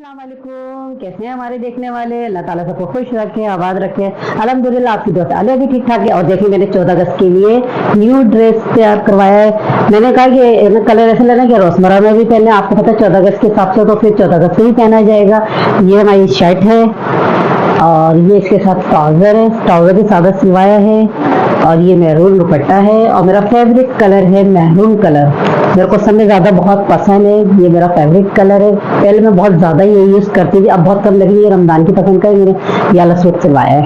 अस्सलाम वालेकुम। कैसे हैं हमारे देखने वाले? अल्लाह ताला सबको खुश रखे, आबाद रखे। अल्हम्दुलिल्लाह आपकी दुआ से अल्लाह भी ठीक ठाक है। और देखिए मैंने 14 अगस्त के लिए न्यू ड्रेस तैयार करवाया है। मैंने कहा कि कलर ऐसे लेना कि रोजमर्रा में भी पहने। आपको पता है 14 अगस्त के हिसाब से तो फिर 14 अगस्त से ही पहना जाएगा। ये हमारी शर्ट है और ये इसके साथ ट्राउजर है। ट्राउजर भी सादा सिलवाया है और ये मैरून दुपट्टा है और मेरा फेवरेट कलर है मैरून कलर। मेरे को सबसे ज्यादा बहुत पसंद है, ये मेरा फेवरेट कलर है। पहले मैं बहुत ज्यादा ये यूज करती थी, अब बहुत कम लगी। ये रमजान की पसंद का मैंने ये वाला सूट सिलवाया है।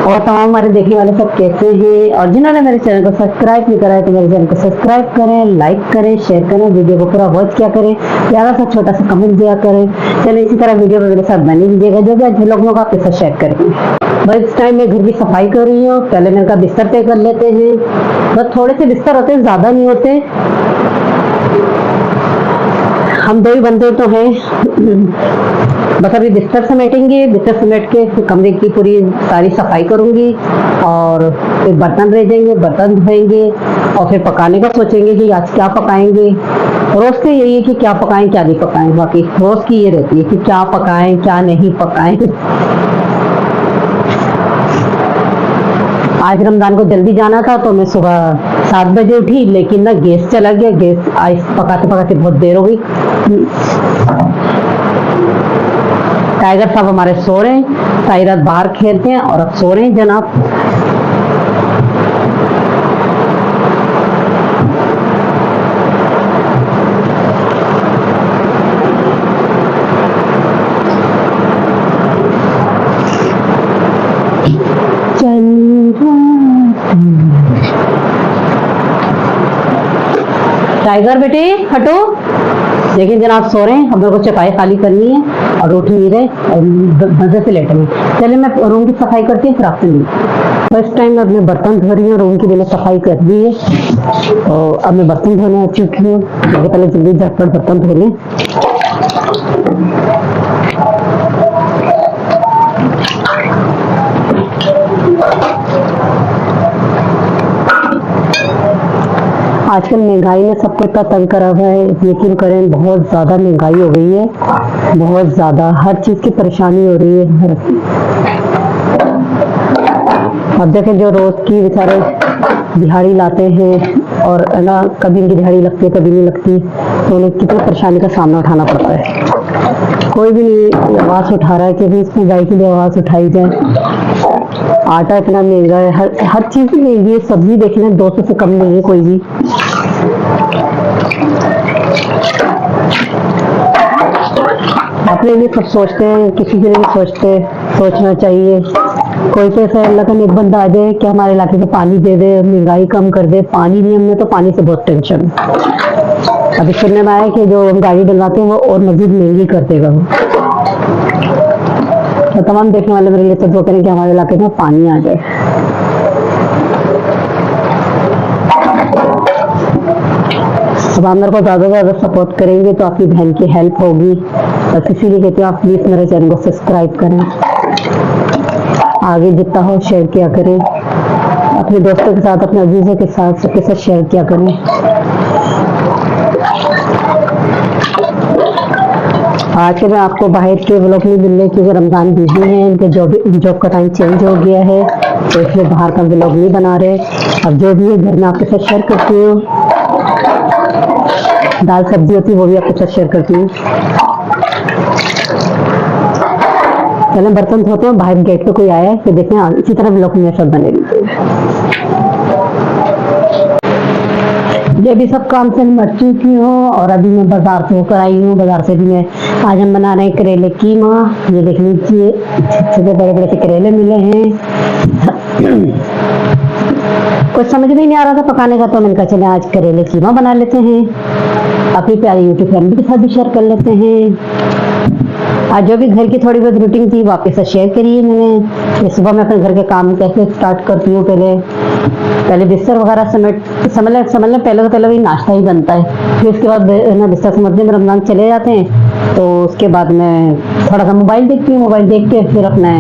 और तमाम हमारे देखने वाले सब कैसे हैं और जिन्होंने मेरे चैनल को सब्सक्राइब नहीं करा है तो मेरे चैनल को सब्सक्राइब करें, लाइक करें, शेयर करें, वीडियो को पूरा वॉच किया करें, प्यारा सा छोटा सा कमेंट दिया करें। चलिए इसी तरह वीडियो में मेरे साथ बने दीजिएगा, जो भी अच्छे लोगों का आपके साथ शेयर करेंगे। बस इस टाइम मैं घर की सफाई कर रही हूँ। पहले मैंने कहा बिस्तर तय कर लेते हैं। बस थोड़े से बिस्तर होते हैं, ज्यादा नहीं होते। हम दो ही बंदे तो हैं। बस अभी बिस्तर समेटेंगे, बिस्तर समेट के फिर कमरे की पूरी सारी सफाई करूंगी और फिर बर्तन रह जाएंगे, बर्तन धोएंगे और फिर पकाने का सोचेंगे कि आज क्या पकाएंगे। रोज के यही है कि क्या पकाएं क्या नहीं पकाएं। बाकी रोज की ये रहती है कि क्या पकाएं क्या नहीं पकाएं। आज रमजान को जल्दी जाना था तो मैं सुबह 7 बजे उठी, लेकिन ना गैस चला गया। गैस आइस पकाते पकाते बहुत देर हो गई। टाइगर साहब हमारे सो रहे हैं, सारी रात बाहर खेलते हैं और अब सो रहे हैं जनाब। टाइगर बेटे हटो। लेकिन जनाब सो रहे हैं, हम लोग को चपाई खाली करनी है और उठ नहीं रहे और मजे से लेटे हैं। चलिए मैं रूम की सफाई करती हूँ फिर आपसे मिलती। फर्स्ट टाइम अब मैं बर्तन धो रही हूँ, रूम की मैंने सफाई कर दी है और अब मैं बर्तन धोने आ चुकी हूँ। मुझे पहले जल्दी झटपट बर्तन धो लें। आजकल महंगाई ने सबको इतना तंग करा हुआ है, यकीन करें बहुत ज्यादा महंगाई हो गई है, बहुत ज्यादा हर चीज की परेशानी हो रही है। अब देखें जो रोज की बेचारे दिहाड़ी लाते हैं और ना कभी इनकी दिहाड़ी लगती है कभी नहीं लगती, तो उन्हें कितनी परेशानी का सामना उठाना पड़ता है। कोई भी नहीं आवाज उठा रहा है कि भी इस महंगाई के लिए आवाज उठाई जाए। आटा इतना महंगा है, हर चीज की महंगी है। सब्जी देखना 200 से कम नहीं है कोई भी। अपने लिए सब सोचते हैं, किसी के लिए भी सोचना चाहिए। कोई तो ऐसा अल्लाह का नेक बंदा आ जाए कि हमारे इलाके को पानी दे दे, महंगाई कम कर दे। पानी नहीं, हमने तो पानी से बहुत टेंशन। अभी सुनने में आया कि जो हम गाड़ी डलवाते हैं वो और मजीद महंगी कर देगा वो। तो तमाम देखने वाले मेरे लिए तो दुआ करें कि हमारे इलाके में पानी आ जाए। अब आप मेरे को ज़्यादा से ज़्यादा सपोर्ट करेंगे तो आपकी बहन की हेल्प होगी। बस इसीलिए कहती हूँ आप प्लीज़ मेरे चैनल को सब्सक्राइब करें, आगे जितना हो शेयर किया करें, अपने दोस्तों के साथ, अपने अजीजों के साथ, सबके साथ शेयर किया करें। आज के मैं आपको बाहर के व्लॉग नहीं मिल रहे क्योंकि रमजान बिजी है, इनके जॉब का टाइम चेंज हो गया है तो इसलिए बाहर का व्लॉग नहीं बना रहे। अब जो भी है घर में आपके साथ शेयर करती हूँ। दाल सब्जी होती है वो भी आपके साथ शेयर करती हूँ। चलें बर्तन धोते हैं, बाहर गेट पे कोई आया है कि देखते हैं। इसी तरह व्लॉग मेरे साथ बने ये भी सब काम से मर चुकी हूँ और अभी मैं बाजार से होकर आई हूँ। बाजार से भी मैं आज हम बना रहे हैं करेले कीमा। ये देख लीजिए छोटे बड़े बड़े से करेले मिले हैं। कुछ समझ में नहीं आ रहा था पकाने का तो मैंने कहा चले आज करेले कीमा बना लेते हैं, अपनी प्यारी यूट्यूब फैमिली के साथ भी शेयर कर लेते हैं। आज जो भी घर की थोड़ी बहुत रूटीन थी वो आपके साथ शेयर करिए मैंने। सुबह में अपने घर के काम कैसे स्टार्ट करती हूँ। पहले बिस्तर वगैरह समझ पहले तो वही नाश्ता ही बनता है। फिर उसके बाद ना बिस्तर समझने में रमजान चले जाते हैं तो उसके बाद मैं थोड़ा सा मोबाइल देखती हूँ। मोबाइल देख के फिर अपने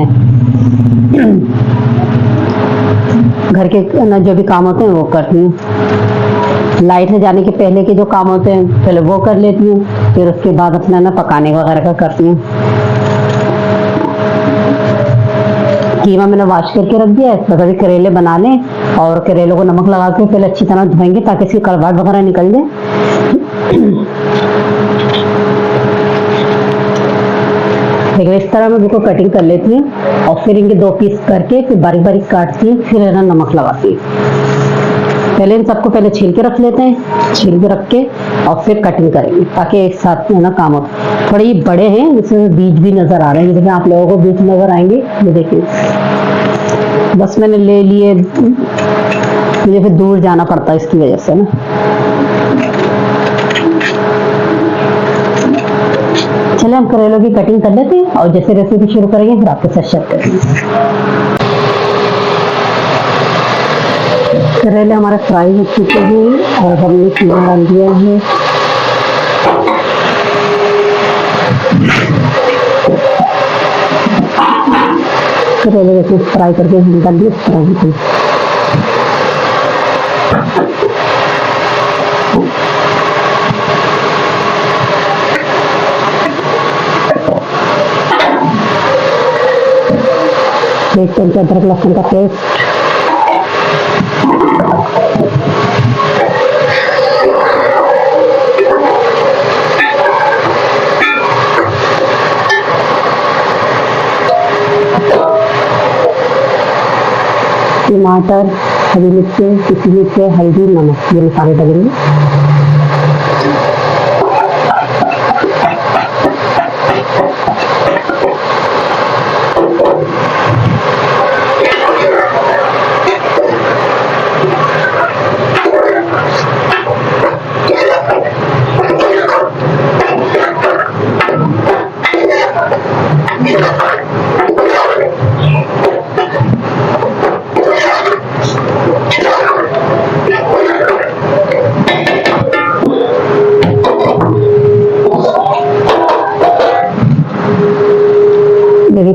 घर के ना जो भी काम होते हैं वो करती हूँ। लाइट जाने के पहले के जो काम होते हैं पहले वो कर लेती हूँ। फिर उसके बाद अपना ना पकाने वगैरह का करती हूँ। कीमा मैंने वॉश करके रख दिया है, बस अभी करेले बना लें और करेलों को नमक लगा के पहले अच्छी तरह धोएंगे ताकि इसकी कड़वाहट वगैरह निकल जाए। देखिए इस तरह मैं बिल्कुल कटिंग कर लेती हूँ और फिर इनके 2 पीस करके फिर बारीक बारीक काटती हूँ, फिर है ना नमक लगाती हूँ। पहले इन सबको पहले छील के रख लेते हैं, छील के रख के और फिर कटिंग करेंगे ताकि एक साथ में ना काम हो। थोड़े ये बड़े हैं, इसमें बीज भी नजर आ रहे हैं, जैसे आप लोगों को बीज नजर आएंगे। ये देखिए बस मैंने ले लिए, मुझे फिर दूर जाना पड़ता है इसकी वजह से ना। चले हम करेलों की कटिंग कर लेते हैं और जैसे रेसिपी शुरू करेंगे फिर आपके साथ शेयर करेंगे। करेले हमारे फ्राई हो चुके हैं और हमने कीमा डाल दिया है। करेले जैसे फ्राई करके डाल दिए फ्राई होते एक चम्मच अदरक लहसुन का पेस्ट, टमाटर, हरी मिर्ची, पिसी मिर्ची, हल्दी, नमक, ये मसाले डालेंगे।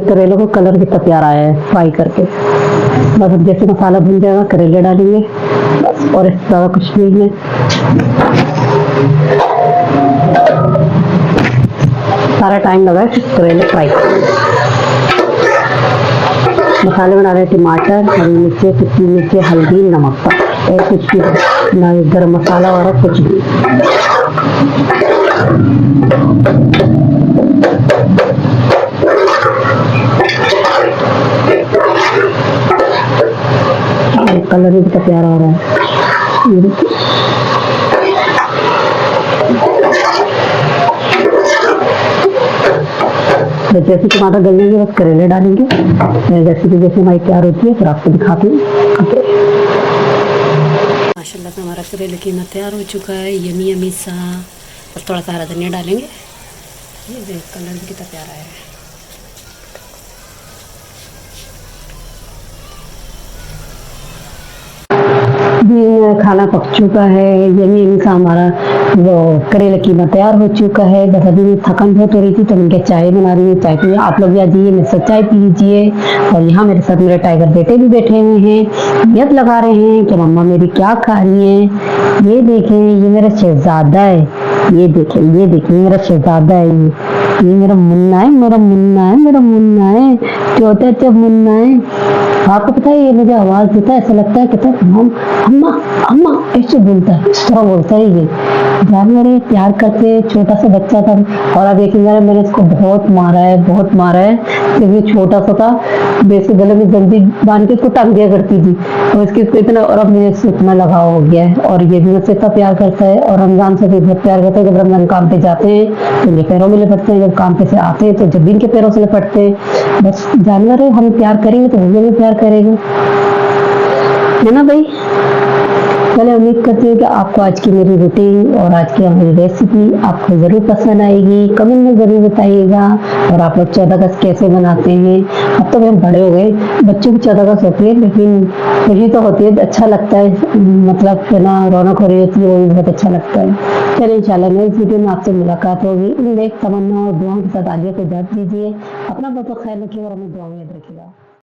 करेलों का कलर कितना प्यारा आया है फ्राई करके। बस अब जैसे मसाला भून जाएगा करेले डालेंगे बस, और इससे ज़्यादा कुछ नहीं है। सारा टाइम लगा है करेले फ्राई करने। मसाले बना रहे टमाटर, हरी मिर्ची, पिसी मिर्ची, हल्दी, नमक का, और कुछ भी ना गरम मसाला और कुछ भी। कलर भी कितना प्यारा हो रहा है, ये देखिए। जैसे टमाटर गल जाएंगे बस करेले डालेंगे। जैसे हमारी तैयार होती है फिर आपको दिखाती हूँ। माशाल्लाह से हमारा करेले कीमा तैयार हो चुका है, यमी यमी सा। और थोड़ा सा हरा धनिया डालेंगे। ये देख कलर भी कितना प्यारा है। खाना पक चुका है, यमी सा हमारा वो करेले कीमा तैयार हो चुका है। बस अभी थकान बहुत हो रही थी तो उनके चाय बना रही है, चाय पीजिए। आप लोग भी आ जाइए, मेरे साथ चाय पी लीजिए। और यहाँ मेरे साथ मेरे टाइगर बेटे भी बैठे हुए हैं, नियत लगा रहे हैं कि मम्मा मेरी क्या खा रही है। ये देखें, ये मेरा शहजादा है। ये देखें, ये देखें, मेरा शहजादा है। ये मेरा मुन्ना है, मेरा मुन्ना है, मेरा मुन्ना है, छोटा सा मुन्ना है। आपको पता है ये मुझे आवाज देता है, ऐसा लगता है कहता है अम्मा अम्मा, ऐसे बोलता है, इस तरह बोलता है। ये जानवर है, प्यार करते, छोटा सा बच्चा था। और अब एक मैंने इसको बहुत मारा है, बहुत मारा है, क्योंकि छोटा सा था। वैसे गले में जल्दी बांध के इसको टांग दिया करती थी और इसके इतना, और अब मुझे इससे इतना लगाव हो गया है। और ये भी मुझसे इतना प्यार करता है और रमजान से भी बहुत प्यार करता है। जब रमजान काम पे जाते हैं तो इनके पैरों में लिपटते हैं, जब काम पे से आते हैं तो जब इनके पैरों से लिपटते हैं। बस जानवर है, हम प्यार करेंगे तो मुझे भी प्यार करेगा, है ना भाई। चलिए, उम्मीद करती हूँ कि आपको आज की मेरी रूटीन और आज की हमारी रेसिपी आपको ज़रूर पसंद आएगी। कमेंट में ज़रूर बताइएगा। और आप लोग 14 अगस्त कैसे मनाते हैं। अब तो हम बड़े हो गए, बच्चों की 14 अगस्त होती है, लेकिन खुशी तो होती है, अच्छा लगता है, मतलब ना रौनक हो रही होती है, वो भी बहुत अच्छा लगता है। चलिए इंशाल्लाह नेक्स्ट वीडियो में आपसे मुलाकात होगी। इन एक तमन्ना और दुआओं के साथ आलिया को इजाज़त दीजिए। अपना बहुत ख्याल रखिए और हमें दुआ में याद रखिएगा।